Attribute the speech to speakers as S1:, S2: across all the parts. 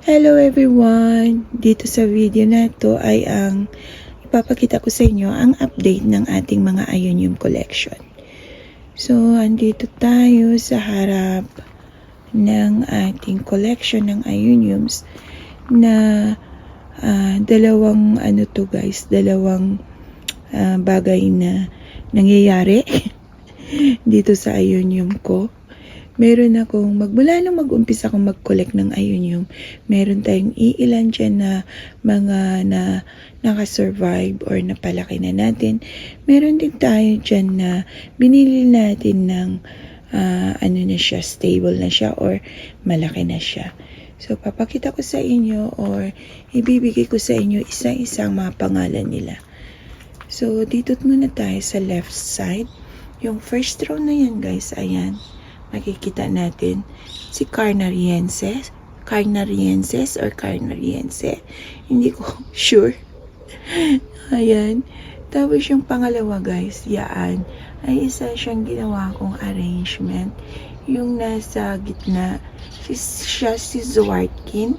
S1: Hello everyone! Dito sa video na to ay ipapakita ko sa inyo ang update ng ating mga Ionium collection. So, andito tayo sa harap ng ating collection ng Ioniums na dalawang dalawang bagay na nangyayari dito sa Ionium ko. Meron akong, magmula nung mag-umpisa akong mag-collect ng Ionium, meron tayong iilan dyan na mga na nakasurvive or napalaki na natin. Meron din tayo dyan na binili natin ng stable na siya or malaki na siya. So, papakita ko sa inyo or ibibigay ko sa inyo isang-isang mga pangalan nila. So, dito muna tayo sa left side. Yung first row na yan guys, ayan. Makikita natin si Carnariensis or Carnariense. Hindi ko sure. Ayan. Tapos yung pangalawa guys, yaan, ay isa siyang ginawa kong arrangement. Yung nasa gitna, siya si Zwartkin.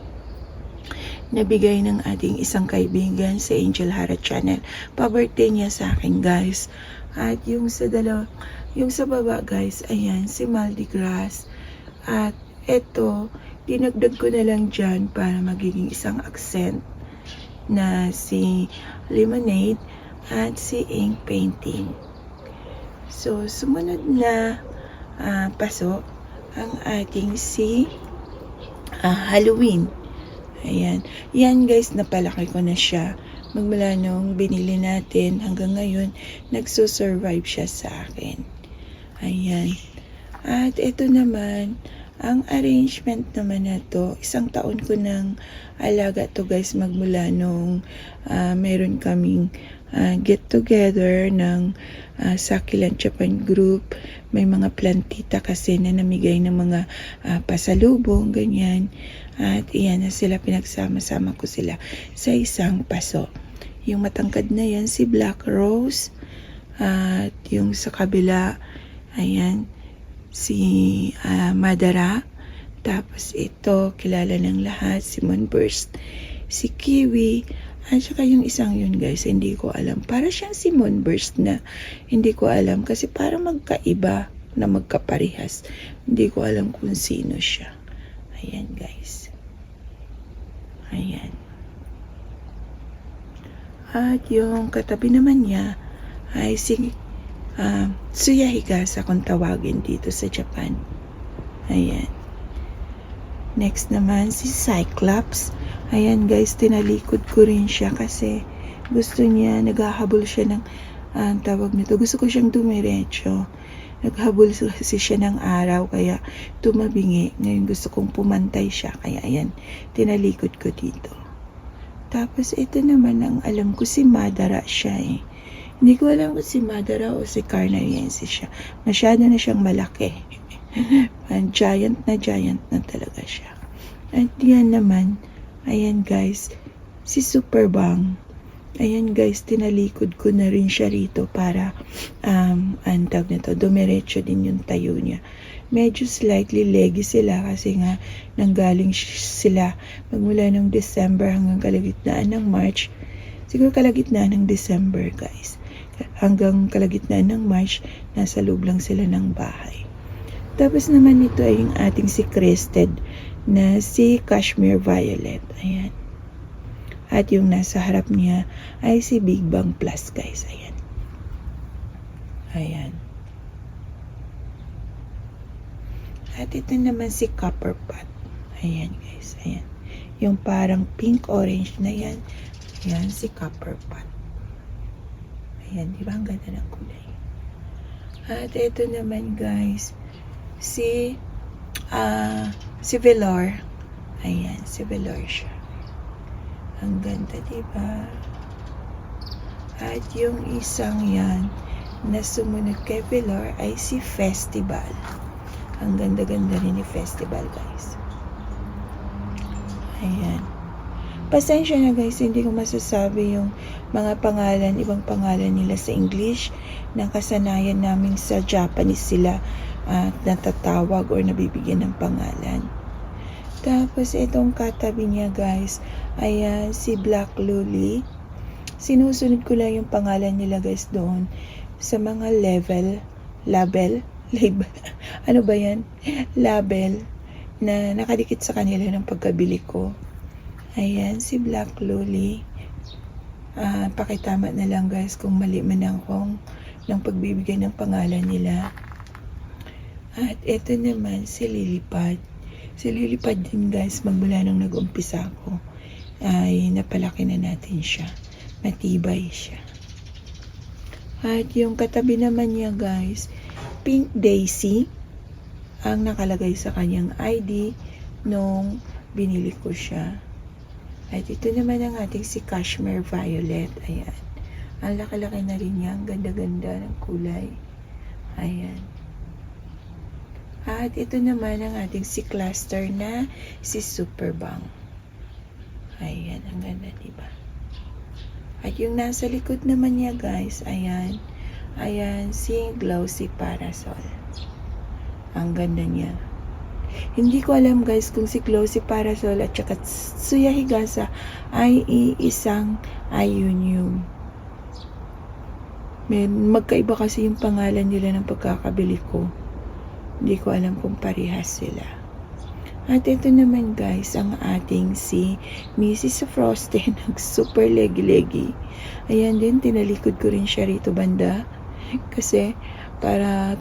S1: Nabigay ng ating isang kaibigan sa Angel Hara Channel. Pa-birthday niya sa akin guys. At yung sa baba guys, ayan, si Maldigras. At eto, dinagdag ko na lang dyan para magiging isang accent na si Lemonade at si Ink Painting. So, sumunod na paso ang ating si Halloween. Ayan. Yan guys, napalaki ko na siya. Magmula nung binili natin hanggang ngayon, nagsusurvive siya sa akin. Ayan. At ito naman, ang arrangement naman na to, isang taon ko nang alaga to guys magmula nung meron kaming get together ng Succulent Japan Group. May mga plantita kasi na namigay ng mga pasalubong, ganyan. At iyan na sila, pinagsama-sama ko sila sa isang paso. Yung matangkad na yan, si Black Rose. At yung sa kabila, ayan, si Madara. Tapos ito, kilala ng lahat, si Moonburst, si Kiwi. At saka yung isang yun guys, hindi ko alam. Para siyang si Moonburst na hindi ko alam kasi para magkaiba na magkaparehas. Hindi ko alam kung sino siya. Ayan guys. Ayan. At yung katabi naman niya ay si Tsuya Higasa kung tawagin dito sa Japan. Ayan. Next naman si Cyclops. Ayan guys, tinalikod ko rin siya kasi gusto niya, naghahabol siya ng tawag nito. Gusto ko siyang dumiretso. Naghabol kasi siya ng araw kaya tumabingi. Ngayon gusto kong pumantay siya kaya ayan, tinalikod ko dito. Tapos ito naman ang alam ko si Madara siya eh. Hindi ko alam kung si Madara o si Carnariensis siya. Masyado na siyang malaki. giant na talaga siya. At yan naman, ayan guys, si Superbang. Ayan guys, tinalikod ko na rin siya rito para antag na to, dumiretso din yung tayo niya. Medyo slightly leggy sila kasi nga nanggaling sila magmula ng December hanggang kalagitnaan ng March. Siguro kalagitnaan ng December guys. Hanggang kalagitnaan ng March, nasa loob lang sila ng bahay. Tapos naman ito ay yung ating si Crested na si Cashmere Violet. Ayan. At yung nasa harap niya ay si Big Bang Plus guys. Ayan. Ayan. At ito naman si Copper Pot. Ayan guys. Ayan. Yung parang pink-orange na yan. Ayan si Copper Pot. Ayan. Diba ang ganda ng kulay? At ito naman guys, si Velour. Ayan, si Velour siya. Ang ganda, diba? At yung isang yan na sumunod kay Velour ay si Festival. Ang ganda-ganda rin ni Festival, guys. Ayan. Pasensya na guys, hindi ko masasabi yung mga pangalan, ibang pangalan nila sa English. Nang kasanayan namin sa Japanese sila natatawag or nabibigyan ng pangalan. Tapos itong katabi niya guys, ayan, si Black Luli. Sinusunod ko lang yung pangalan nila guys doon sa mga label, ano ba yan? Label na nakadikit sa kanila ng pagkabili ko. Ayan, si Black Luli. Pakitama na lang guys kung mali man akong ng pagbibigay ng pangalan nila. At ito naman si Lilipad. Si Lilipad din guys, magmula nung nag-umpisa ako, ay napalaki na natin siya. Matibay siya. At yung katabi naman niya guys, Pink Daisy, ang nakalagay sa kanyang ID nung binili ko siya. At ito naman ang ating si Cashmere Violet. Ayan. Ang laki-laki na rin niya. Ang ganda-ganda ng kulay. Ayan. At ito naman ang ating si cluster na si Superbang. Ayan. Ang ganda, diba? At yung nasa likod naman niya guys, ayan. Ayan si Glossy Parasol. Ang ganda niya. Hindi ko alam guys kung si Glossy Parasol at saka Tsuya Higasa ay iisang Ayunyum. Magkaiba kasi yung pangalan nila ng pagkakabili ko. Hindi ko alam kung parehas sila. At ito naman guys, ang ating si Mrs. Frosty ng super legi-legi. Ayan din, tinalikod ko rin siya rito banda. Kasi para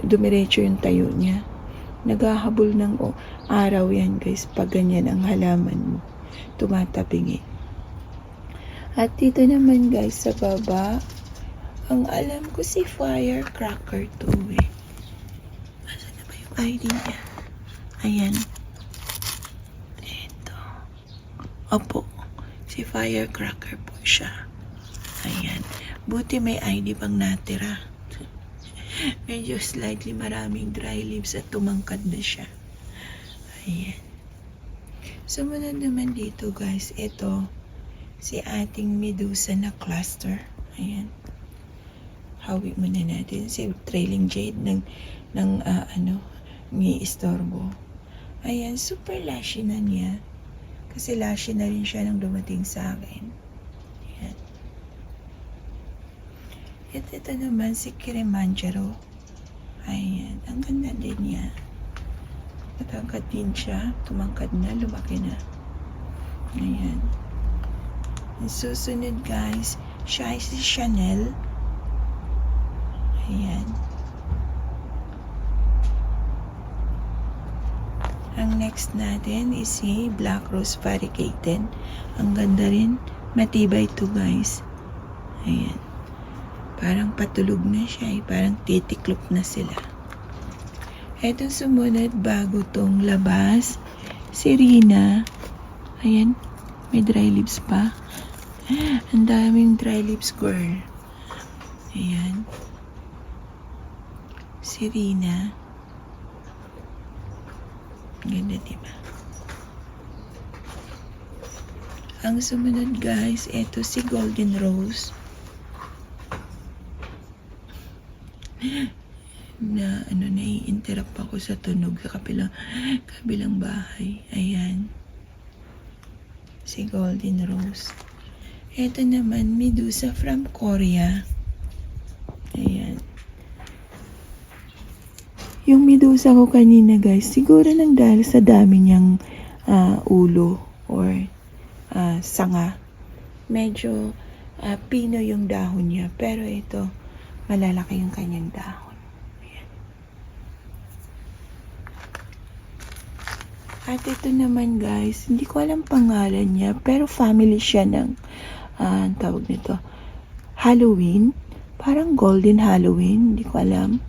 S1: dumiretso yung tayo niya. Naghahabol ng araw yan guys pag ganyan ang halaman mo. Tumatabingi. At dito naman guys sa baba, ang alam ko si Firecracker to eh. Asan na ba yung ID niya? Ayan. Ito. Opo. Si Firecracker po siya. Ayan. Buti may ID pang natira. Medyo slightly maraming dry leaves at tumangkad na siya. Ayan. Sumunod naman dito guys, ito si ating Medusa na cluster. Ayan. Hawik muna natin si Trailing Jade ng ni istorbo. Ayan, super lashy na niya. Kasi lashy na rin siya nung dumating sa akin. Ayan. At ito naman si Kilimanjaro. Ayan, ang ganda din niya. Matangkad din siya. Tumangkad na, lumaki na. Ayan. Ang susunod guys, siya ay si Chanel. Ayan. Ang next natin is si Black Rose Variegated. Ang ganda rin. Matibay to guys. Ayan. Parang patulog na siya. Parang titiklop na sila. Etong sumunod bago tong labas. Si Rina. Ayan. May dry leaves pa. Ang daming dry leaves girl. Ayan. Si Rina. Ganda diba? Ang sumunod guys, ito si Golden Rose. Na nai-interrupt ako sa tunog sa kabilang bahay. Ayan. Si Golden Rose. Ito naman, Medusa from Korea. Ayan. Yung Medusa ko kanina guys, siguro nang dahil sa dami niyang ulo or sanga. Medyo pino yung dahon niya. Pero ito, malalaki yung kanyang dahon. Ayan. At ito naman guys, hindi ko alam pangalan niya, pero family siya ng tawag nito, Halloween. Parang Golden Halloween, hindi ko alam.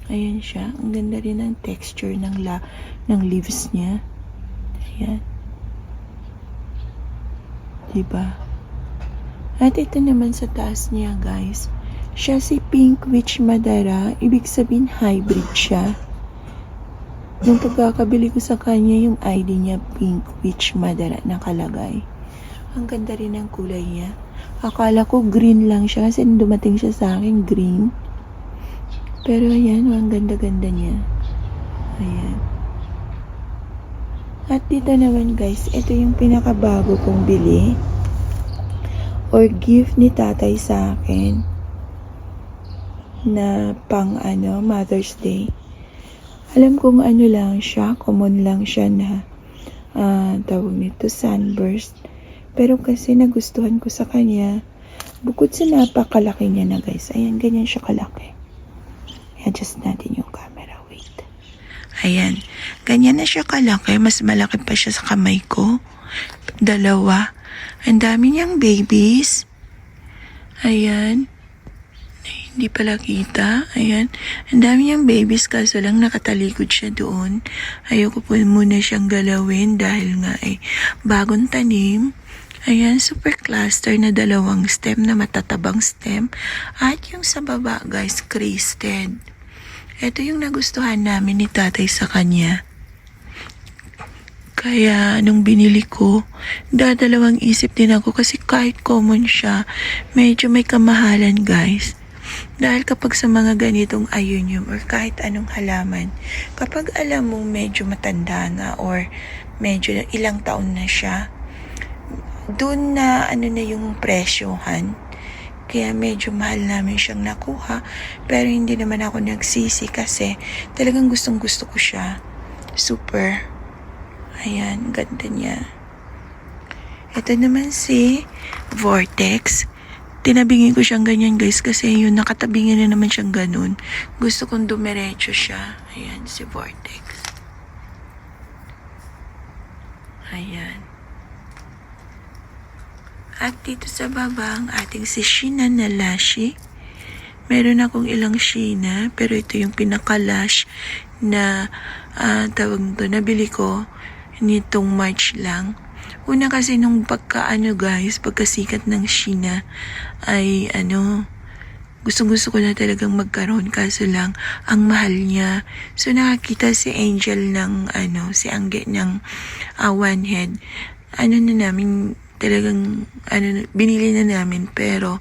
S1: Ayan siya. Ang ganda rin ng texture ng leaves niya. Ayan. Diba? At ito naman sa taas niya guys. Siya si Pink Witch Madara. Ibig sabihin hybrid siya. Nung pagkakabili ko sa kanya, yung ID niya Pink Witch Madara nakalagay. Ang ganda rin ng kulay niya. Akala ko green lang siya kasi dumating siya sa akin green. Pero ayan, ang ganda-ganda niya. Ayan. At dito naman guys, ito yung pinakabago kong bili or gift ni tatay sa akin na pang Mother's Day. Alam kong lang siya, common lang siya na tawag nito sunburst. Pero kasi nagustuhan ko sa kanya, bukod sa napakalaki niya na guys, ayan, ganyan siya kalaki. I-adjust natin yung camera, wait. Ayan, ganyan na siya kalaki, mas malaki pa siya sa kamay ko. Dalawa. Ang dami niyang babies. Ayan. Hindi pala kita. Ayan. Ang dami niyang babies kaso lang nakatalikod siya doon. Ayoko po muna siyang galawin dahil nga bagong tanim. Ayan, super cluster na 2 stem na matatabang stem. At yung sa baba guys, crested. Ito yung nagustuhan namin ni tatay sa kanya. Kaya nung binili ko, dadalawang isip din ako kasi kahit common siya, medyo may kamahalan guys. Dahil kapag sa mga ganitong ayunium or kahit anong halaman, kapag alam mong medyo matanda na or medyo ilang taon na siya, doon na na yung presyohan. Kaya medyo mahal namin siyang nakuha. Pero hindi naman ako nagsisi kasi talagang gustong gusto ko siya. Super. Ayan, ganda niya. Ito naman si Vortex. Tinabingin ko siyang ganyan guys kasi yun, nakatabingin na naman siyang ganun. Gusto kong dumiretso siya. Ayan, si Vortex. Ayan. At dito sa baba, ang ating si Sheena na lashi. Meron akong ilang Sheena, pero ito yung pinaka-lash na tawag to, nabili ko nitong March lang. Una kasi nung pagkasikat ng Sheena ay gustong-gusto ko na talagang magkaroon kaso lang ang mahal niya. So nakakita si Angel ng si Angge ng one head. Na namin talagang binili na namin pero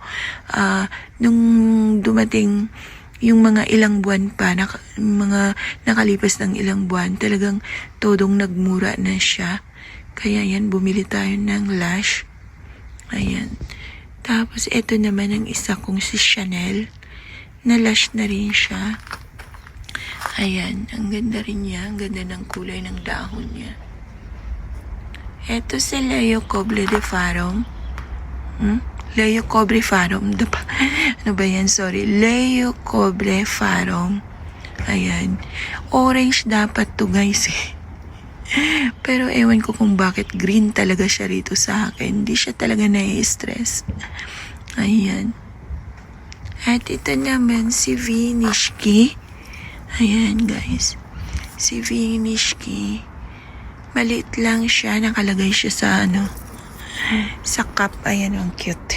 S1: nung dumating yung mga ilang buwan pa, mga nakalipas ng ilang buwan, talagang todong nagmura na siya. Kaya yan, bumili tayo ng lash. Ayan. Tapos ito naman ang isa kong si Chanel. Na lash na rin siya. Ayan, ang ganda rin niya. Ang ganda ng kulay ng dahon niya. Ito si Leo Cobre de Farom. Leo Cobre Farom. Ano ba yan? Sorry. Leo Cobre Farom. Ayan. Orange dapat to guys. Pero ewan ko kung bakit green talaga siya rito sa akin. Hindi siya talaga nai-stress. Ayan. At ito naman si Vinishki. Ayan guys. Si Vinishki. Maliit lang siya, nakalagay siya sa sa cup. Ayan, ang cute.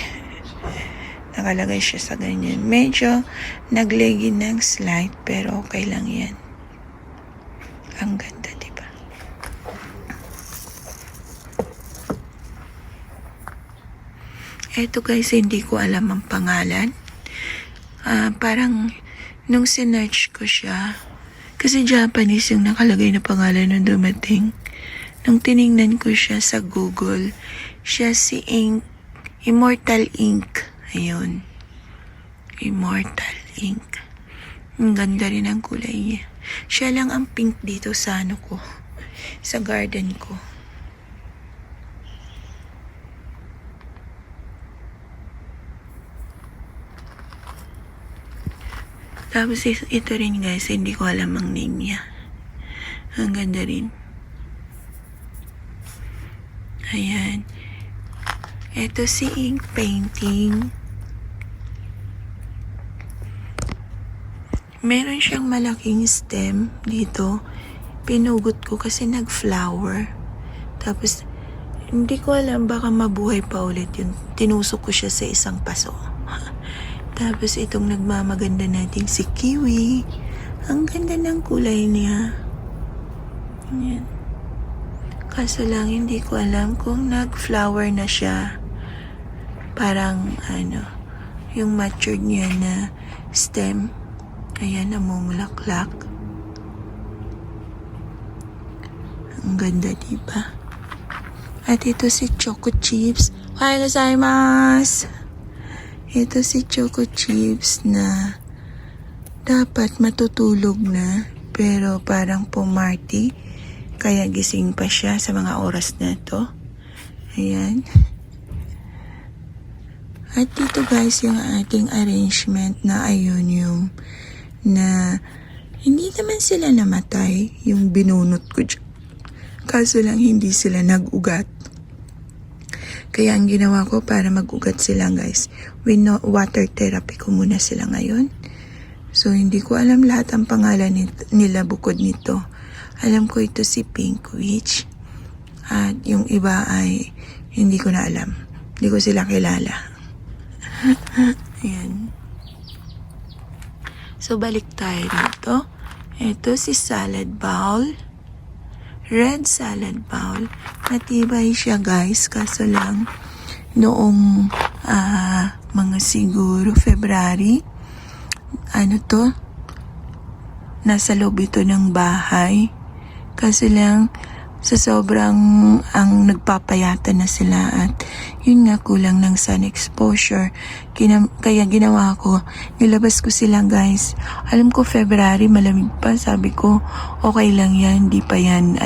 S1: Nakalagay siya sa ganyan. Medyo naglegi ng slide, pero okay lang yan. Ang ganda, diba? Eto guys, hindi ko alam ang pangalan. Parang nung sinearch ko siya, kasi Japanese yung nakalagay na pangalan nung dumating. Nung tiningnan ko siya sa Google, siya si Immortal Ink. Ayun. Immortal Ink. Ang ganda rin ang kulay niya. Siya lang ang pink dito sa ko. Sa garden ko. Tapos ito rin guys, hindi ko alam ang name niya. Ang ganda rin. Ayan. Ito si ink painting. Meron siyang malaking stem dito. Pinugot ko kasi nag-flower. Tapos, hindi ko alam, baka mabuhay pa ulit yun. Tinusok ko siya sa isang paso. Tapos, itong nagmamaganda natin si Kiwi. Ang ganda ng kulay niya. Ayan. Kaso lang, hindi ko alam kung nag-flower na siya. Parang, yung matured niya na stem. Ayan, namumulaklak. Ang ganda, diba? At ito si Choco Chips. Ohayou gozaimasu! Ito si Choco Chips na dapat matutulog na, pero parang pumarty. Kaya gising pa siya sa mga oras na ito. Ayan. At dito guys, yung ating arrangement na ayonium na hindi naman sila namatay, yung binunot ko dyan. Kaso lang hindi sila nag-ugat. Kaya ang ginawa ko para mag-ugat sila guys, water therapy ko muna sila ngayon. So hindi ko alam lahat ang pangalan nila bukod nito. Alam ko ito si Pink Witch. At yung iba ay hindi ko na alam. Hindi ko sila kilala. Ayan. So, balik tayo dito. Ito si salad bowl. Red salad bowl. Matibay siya guys. Kaso lang, noong mga siguro February, nasa loob ito ng bahay. Kaso lang, sa sobrang ang nagpapayata na sila at yun nga kulang ng sun exposure. Kaya ginawa ko, nilabas ko sila guys. Alam ko February malamig pa, sabi ko okay lang yan, hindi pa yan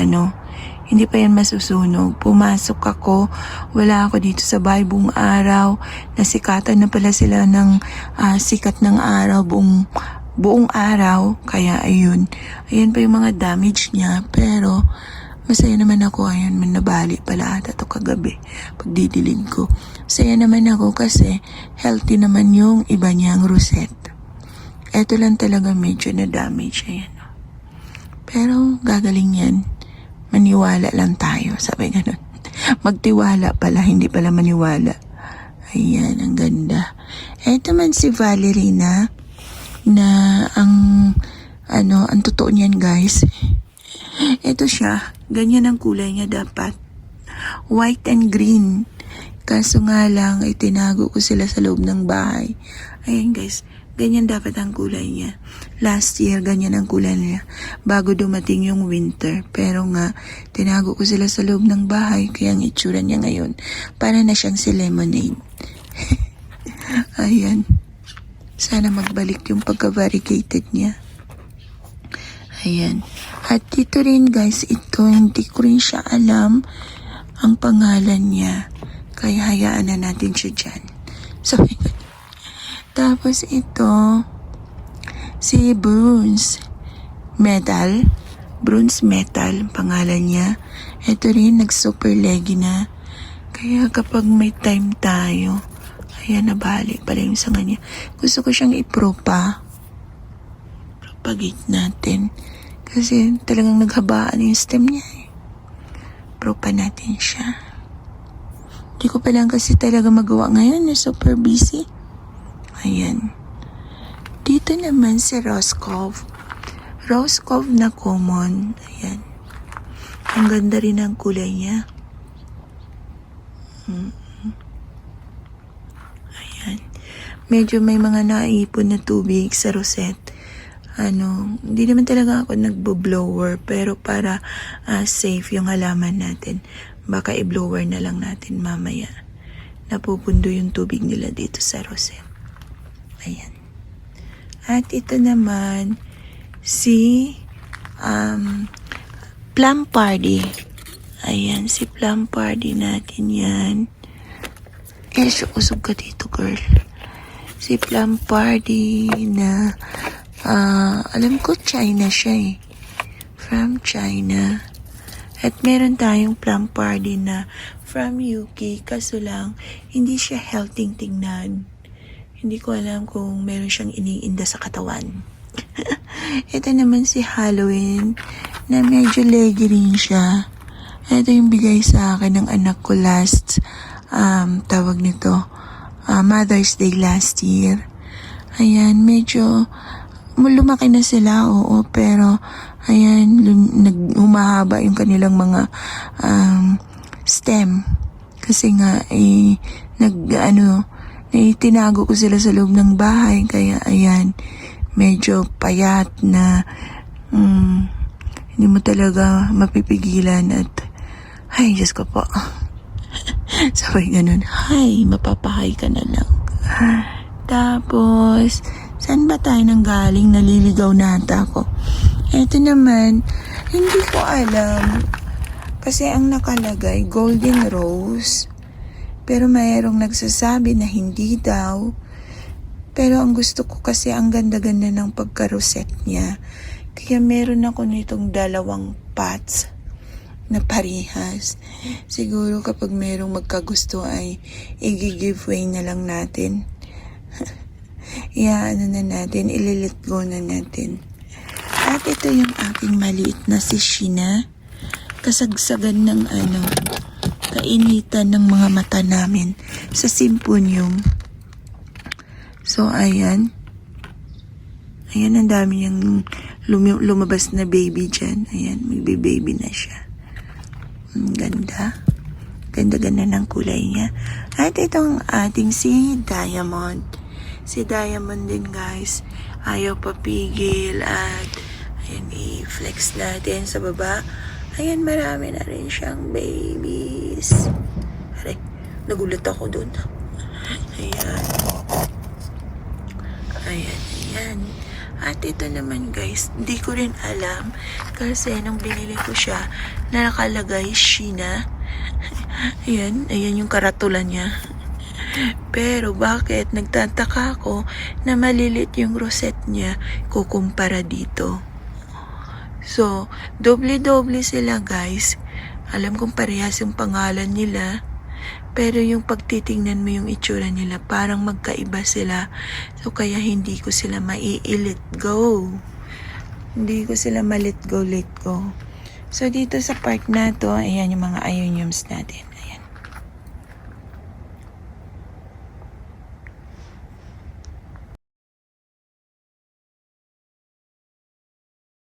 S1: masusunog. Pumasok ako, wala ako dito sa bahay buong araw. Nasikatan na pala sila ng sikat ng araw buong araw. Kaya ayun pa yung mga damage niya, pero masaya naman ako. Ayun, nabali pala ata ito kagabi pagdidilig ko. Masaya naman ako kasi healthy naman yung iba niyang rosette. Ito lang talaga medyo na damage. Ayan. Pero gagaling yan. Maniwala lang tayo. Sabi ganun. Magtiwala pala, hindi pala maniwala. Ayan, ang ganda. Ito man si Valerie na ang totoo niyan guys. Ito siya. Ganyan ang kulay niya dapat. White and green. Kaso nga lang, itinago ko sila sa loob ng bahay. Ayan guys. Ganyan dapat ang kulay niya. Last year, ganyan ang kulay niya. Bago dumating yung winter. Pero nga, tinago ko sila sa loob ng bahay. Kaya ang itsura niya ngayon, para na siyang si lemonade. Ayan. Sana magbalik yung pagka-variegated niya. Ayan. At dito rin guys, ito, hindi ko rin siya alam ang pangalan niya. Kaya hayaan na natin siya dyan. So, tapos ito, si Bronze Metal. Bronze Metal, pangalan niya. Ito rin, nag-super leggy na. Kaya kapag may time tayo, ayan, nabalik pala yung sanga niya. Gusto ko siyang i-propagate natin. Kasi talagang naghabaan yung stem niya. Propa natin siya. Hindi ko pa lang kasi talaga magawa ngayon. Super busy. Ayan. Dito naman si Roscoe. Roscoe na common. Ayan. Ang ganda rin ang kulay niya. Ayan. Medyo may mga naipon na tubig sa rosette. Hindi naman talaga ako nagbo-blower, pero para safe yung halaman natin, baka i-blower na lang natin mamaya. Napupundo yung tubig nila dito sa rosette. Ayan. At ito naman, si Plum Party. Ayan, si Plum Party natin yan. Usog ka dito, girl. Si Plum Party na alam ko China siya eh. From China. At meron tayong Plum Party na from UK. Kaso lang, hindi siya healthy tingnan. Hindi ko alam kung meron siyang iniinda sa katawan. Ito naman si Halloween na medyo leggy rin siya. Ito yung bigay sa akin ng anak ko last tawag nito Mother's Day last year. Ayan, medyo lumaki na sila, oo, pero ayan, humahaba yung kanilang mga stem. Kasi nga, tinago ko sila sa loob ng bahay, kaya ayan, medyo payat na Hindi mo talaga mapipigilan at, ay, Diyos ko po. Sabay ganun, hay, mapapahay ka na lang. Tapos, saan ba tayo nang galing? Naliligaw na ata ako. Eto naman, hindi ko alam. Kasi ang nakalagay, golden rose. Pero mayroong nagsasabi na hindi daw. Pero ang gusto ko kasi ang ganda-ganda ng pagkaroset niya. Kaya meron ako nitong 2 pots na parehas. Siguro kapag merong magkagusto ay i-giveaway na lang natin. Ano na natin, ililit go na natin. At ito yung aking maliit na si Sheena. Kasagsagan ng kainitan ng mga mata namin sa Simponium. So, ayan. Ayan, ang dami yung lumabas na baby dyan. Ayan, magbe-baby na siya. Ang ganda. Ganda-ganda ng kulay niya. At itong ating si Diamond. Si Diamond din, guys. Ayaw papigil. At, ayan, i-flex natin sa baba. Ayan, marami na rin siyang babies. Aray, nagulat ako dun. Ayan. Ayan. At ito naman, guys, hindi ko rin alam kasi nung binili ko siya, nakalagay Sheena. Ayan yung karatulan niya. Pero bakit nagtataka ako na malilit yung rosette niya kukumpara dito. So, doble-doble sila, guys. Alam kong parehas yung pangalan nila. Pero yung pagtitingnan mo yung itsura nila, parang magkaiba sila. So, kaya hindi ko sila mai-let go. Hindi ko sila ma-let go. So, dito sa part na to, ayan yung mga ioniums natin.